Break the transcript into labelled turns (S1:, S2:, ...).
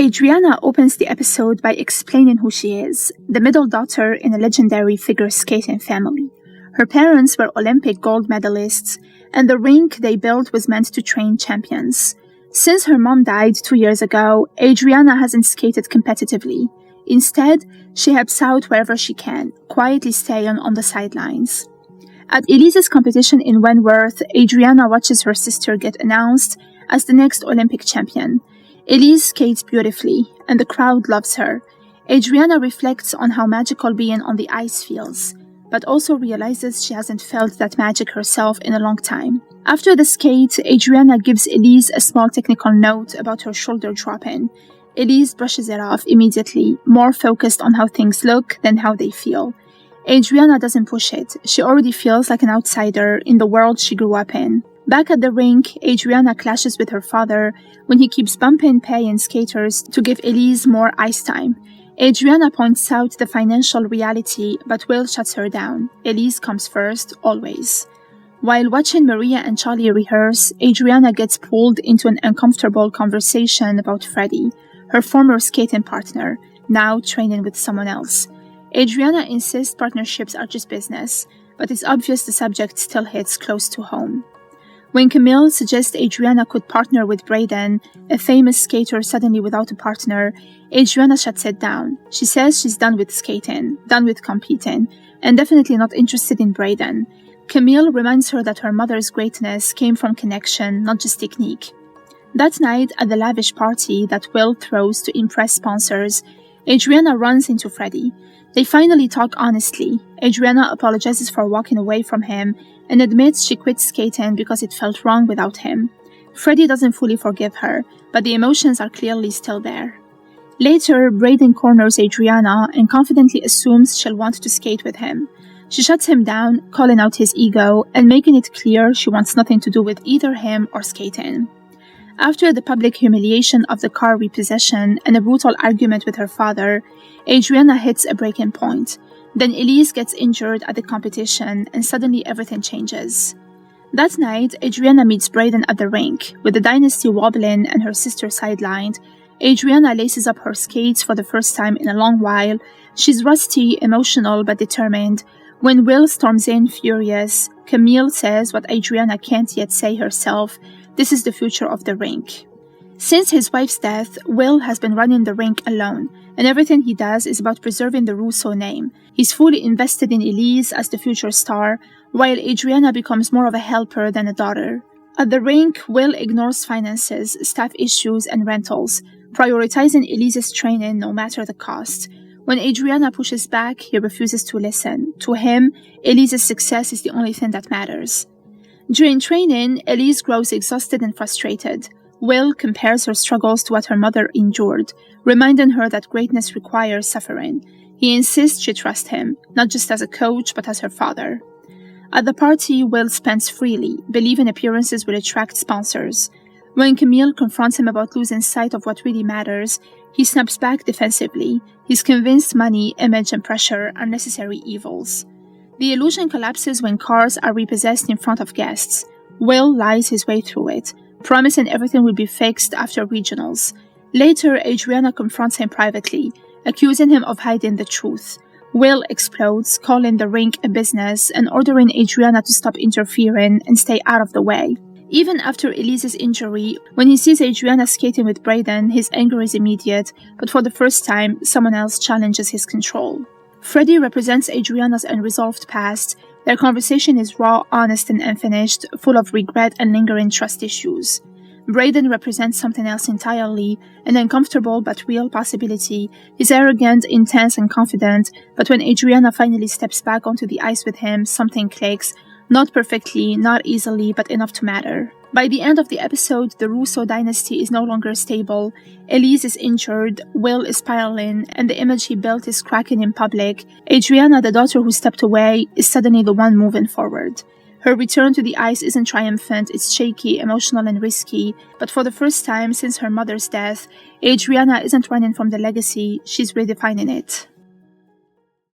S1: Adriana opens the episode by explaining who she is, the middle daughter in a legendary figure skating family. Her parents were Olympic gold medalists, and the rink they built was meant to train champions. Since her mom died 2 years ago, Adriana hasn't skated competitively. Instead, she helps out wherever she can, quietly staying on the sidelines. At Elise's competition in Wentworth, Adriana watches her sister get announced as the next Olympic champion. Elise skates beautifully, and the crowd loves her. Adriana reflects on how magical being on the ice feels, but also realizes she hasn't felt that magic herself in a long time. After the skate, Adriana gives Elise a small technical note about her shoulder drop-in. Elise brushes it off immediately, more focused on how things look than how they feel. Adriana doesn't push it. She already feels like an outsider in the world she grew up in. Back at the rink, Adriana clashes with her father when he keeps bumping paying skaters to give Elise more ice time. Adriana points out the financial reality, but Will shuts her down. Elise comes first, always. While watching Maria and Charlie rehearse, Adriana gets pulled into an uncomfortable conversation about Freddie, her former skating partner, now training with someone else. Adriana insists partnerships are just business, but it's obvious the subject still hits close to home. When Camille suggests Adriana could partner with Braden, a famous skater suddenly without a partner, Adriana shuts it down. She says she's done with skating, done with competing, and definitely not interested in Braden. Camille reminds her that her mother's greatness came from connection, not just technique. That night, at the lavish party that Will throws to impress sponsors, Adriana runs into Freddie. They finally talk honestly. Adriana apologizes for walking away from him and admits she quit skating because it felt wrong without him. Freddie doesn't fully forgive her, but the emotions are clearly still there. Later, Braden corners Adriana and confidently assumes she'll want to skate with him. She shuts him down, calling out his ego and making it clear she wants nothing to do with either him or skating. After the public humiliation of the car repossession and a brutal argument with her father, Adriana hits a breaking point. Then Elise gets injured at the competition, and suddenly everything changes. That night, Adriana meets Braden at the rink. With the dynasty wobbling and her sister sidelined, Adriana laces up her skates for the first time in a long while. She's rusty, emotional, but determined. When Will storms in, furious, Camille says what Adriana can't yet say herself: this is the future of the rink. Since his wife's death, Will has been running the rink alone, and everything he does is about preserving the Russo name. He's fully invested in Elise as the future star, while Adriana becomes more of a helper than a daughter. At the rink, Will ignores finances, staff issues, and rentals, prioritizing Elise's training no matter the cost. When Adriana pushes back, he refuses to listen. To him, Elise's success is the only thing that matters. During training, Elise grows exhausted and frustrated. Will compares her struggles to what her mother endured, reminding her that greatness requires suffering. He insists she trust him, not just as a coach, but as her father. At the party, Will spends freely, believing appearances will attract sponsors. When Camille confronts him about losing sight of what really matters, he snaps back defensively. He's convinced money, image, and pressure are necessary evils. The illusion collapses when cars are repossessed in front of guests. Will lies his way through it, promising everything will be fixed after regionals. Later, Adriana confronts him privately, accusing him of hiding the truth. Will explodes, calling the rink a business and ordering Adriana to stop interfering and stay out of the way. Even after Elise's injury, when he sees Adriana skating with Braden, his anger is immediate, but for the first time, someone else challenges his control. Freddie represents Adriana's unresolved past. Their conversation is raw, honest, and unfinished, full of regret and lingering trust issues. Braden represents something else entirely, an uncomfortable but real possibility. He's arrogant, intense, and confident, but when Adriana finally steps back onto the ice with him, something clicks. Not perfectly, not easily, but enough to matter. By the end of the episode, the Russo dynasty is no longer stable. Elise is injured, Will is spiraling, and the image he built is cracking in public. Adriana, the daughter who stepped away, is suddenly the one moving forward. Her return to the ice isn't triumphant, it's shaky, emotional, and risky, but for the first time since her mother's death, Adriana isn't running from the legacy, she's redefining it.